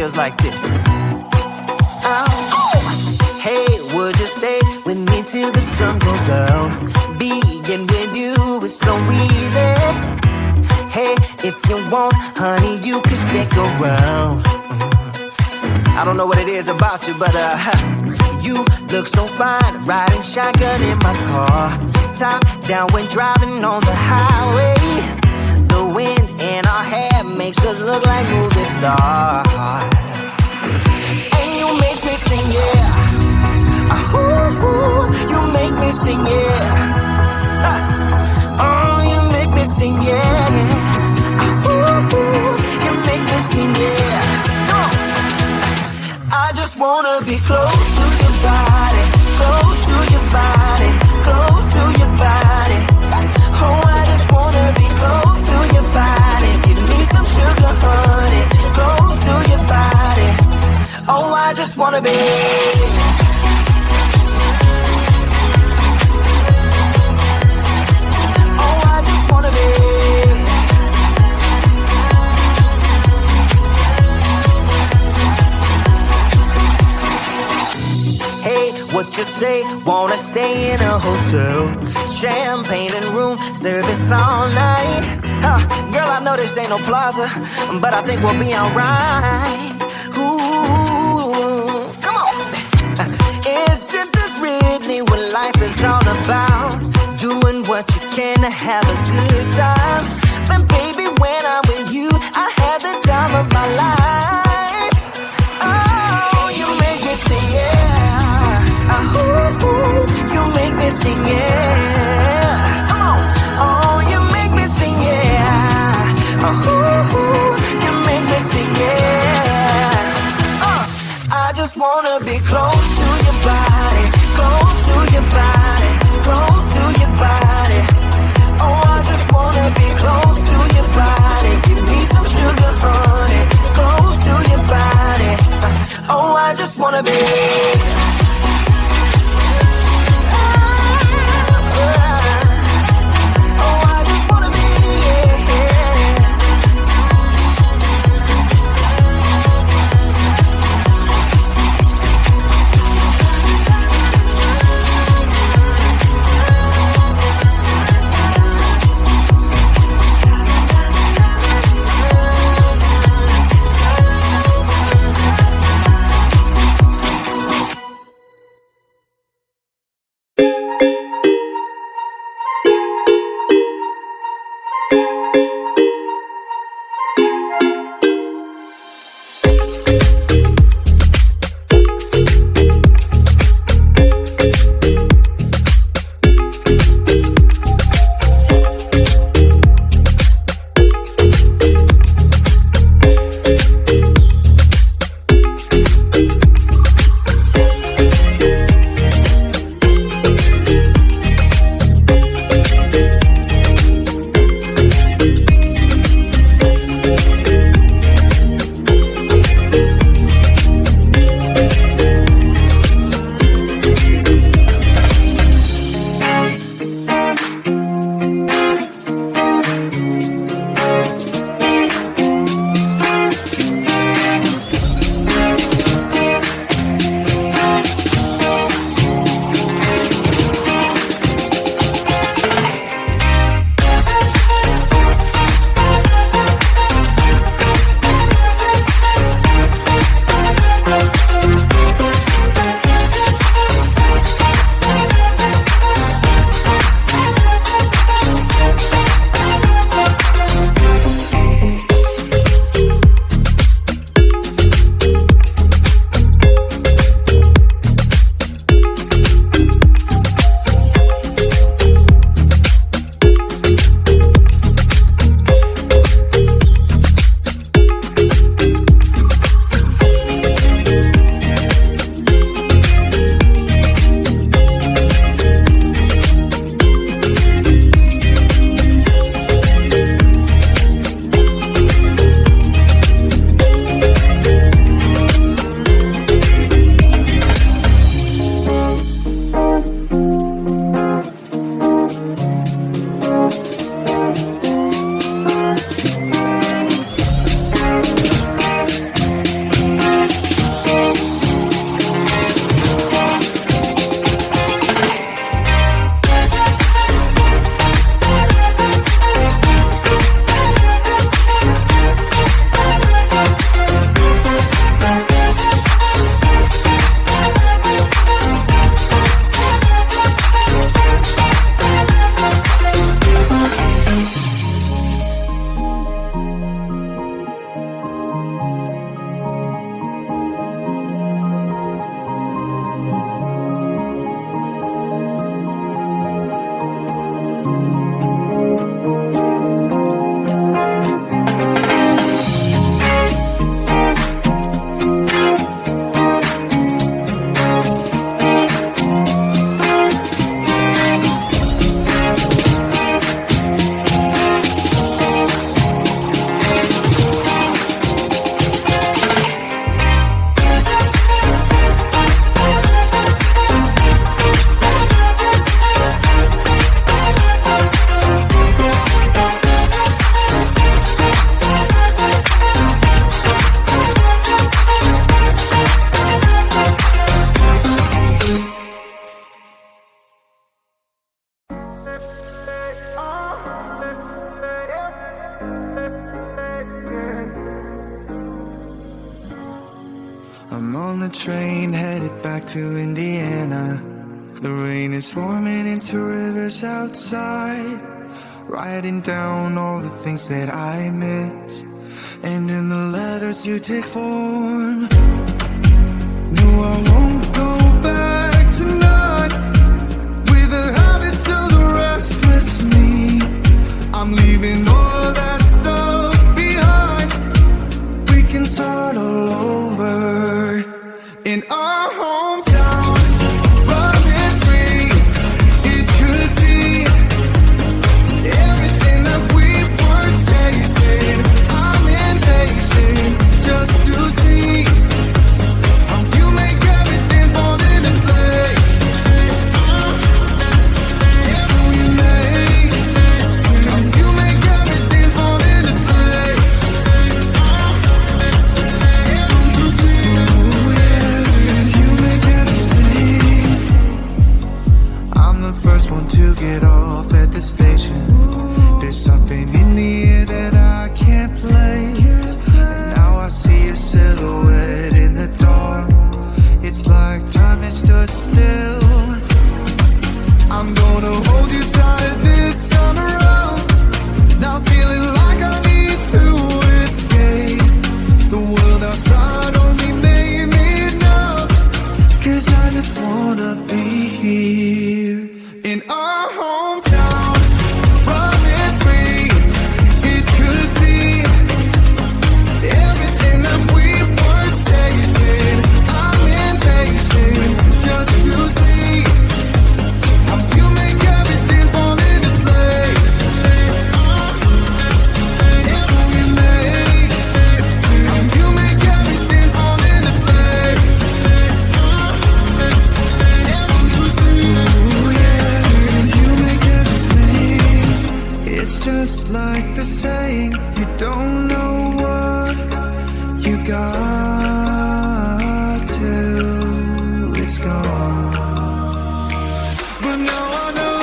feels like this. Hey, would you stay with me till the sun goes down? Being with you is so easy. Hey, if you want, honey, you can stick around. I don't know what it is about you, but you look so fine, riding shotgun in my car. Top down when driving on the highway. The wind in our hair makes us look like movie stars. And you make me sing, yeah. Ooh, you make me sing, yeah. Oh, you make me sing, yeah. Ooh, you make me sing, yeah. Come on. I just wanna be close to your body, close to your body, close to your body. Oh, I just wanna be close to your body. Give me some sugar, honey, close to your body. Oh, I just wanna be. What you say, wanna stay in a hotel, champagne and room service all night. Girl, I know this ain't no plaza, but I think we'll be alright. Ooh, come on. Isn't this really what life is all about? Doing what you can to have a good time. But baby, when I'm with you, I have the time of my life. Oh, you make me sing, yeah. Ooh, you make me sing, yeah. Come on. Oh, you make me sing, yeah. Ooh, you make me sing, yeah. I just wanna be close to your body, close to your body, close to your body. Oh, I just wanna be close to your body. Give me some sugar, honey, close to your body. Oh, I just wanna be. I'm on the train headed back to Indiana. The rain is forming into rivers outside, writing down all the things that I miss, and in the letters you take form. No, I won't go back tonight with the habits of the restless me. I'm leaving all that stuff behind. We can start all over in our hometown. Running free, it could be everything that we were tasting. I'm impatient just to see how you make everything fall into place. How you make everything fall into place. You see, you make everything. I'm the first one to get off at the station. There's something in the air that I can't place. And now I see a silhouette in the dark. It's like time has stood still. I'm gonna hold you tight this time around. Now feeling like I need to escape. The world outside only made me numb. 'Cause I just wanna be here in our hometown. Running free, it could be everything that we were tasting. I'm impatient just to see how you make everything fall into place. How you make everything fall into place. You see, you make everything. It's just like the saying, you don't know what you got till it's gone. But now I know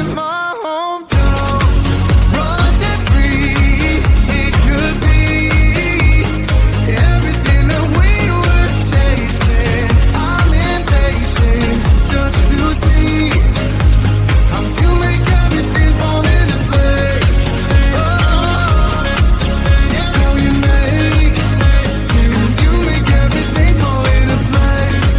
in my hometown, running free, it could be everything that we were chasing. I'm impatient just to see how you make everything fall into place. How you make everything fall into place.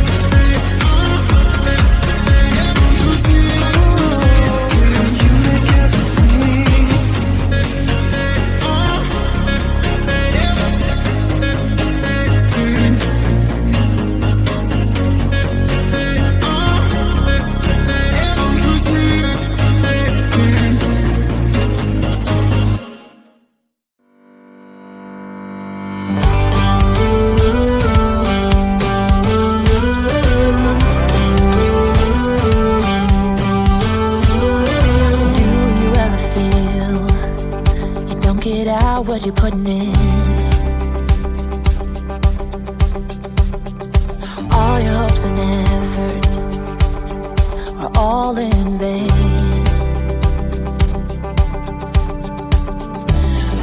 You see, you make everything. Do you ever feel you don't get out what you're putting in? All your hopes and efforts are all in vain.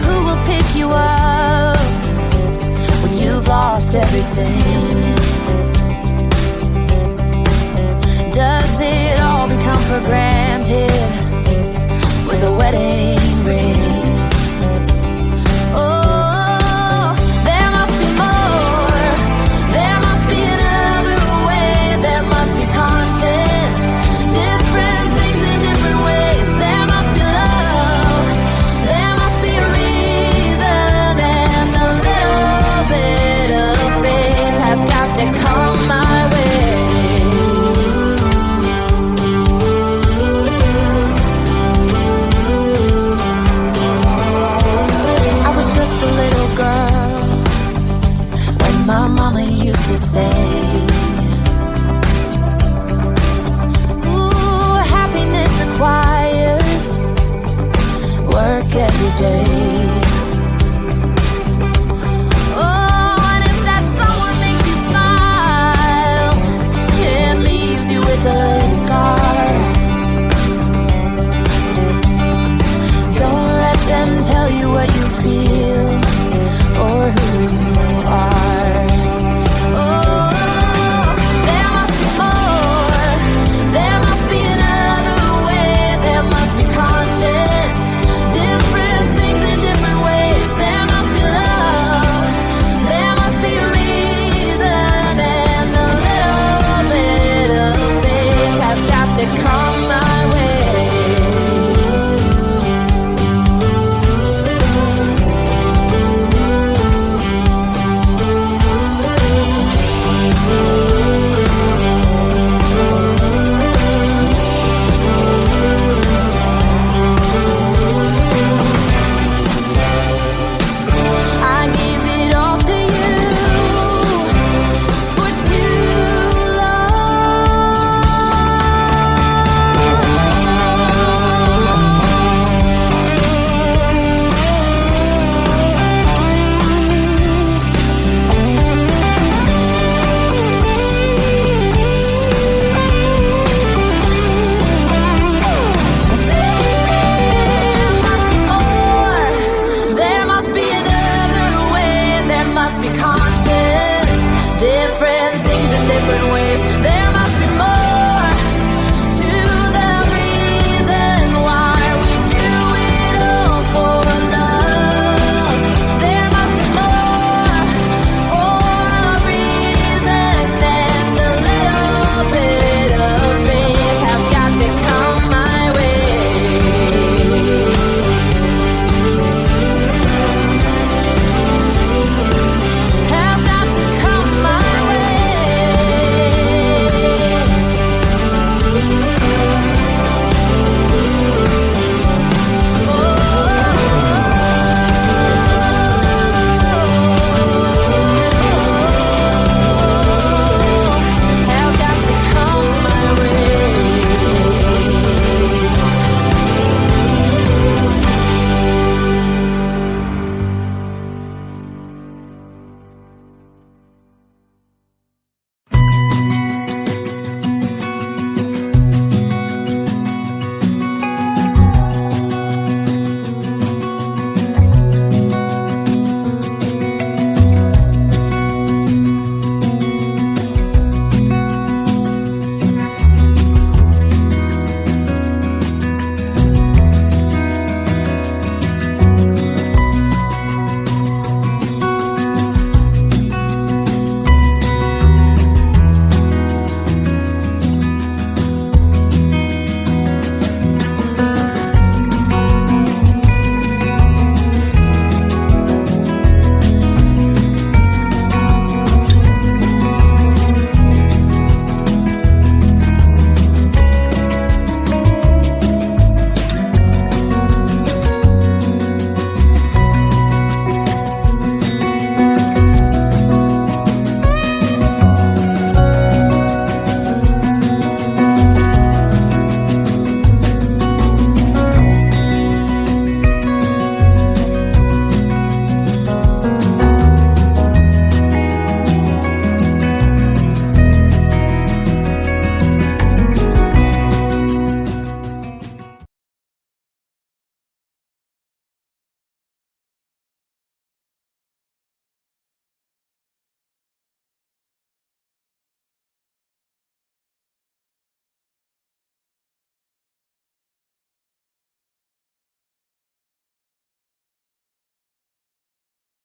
Who will pick you up when you've lost everything? Does it all become for granted with a wedding ring? Oh, there must be more. There must be another way. There must be conscious, different things in different ways. There must be love. There must be a reason, and a little bit of faith has got to come my way. I was just a little girl when my mama used to say, ooh, happiness requires work every day.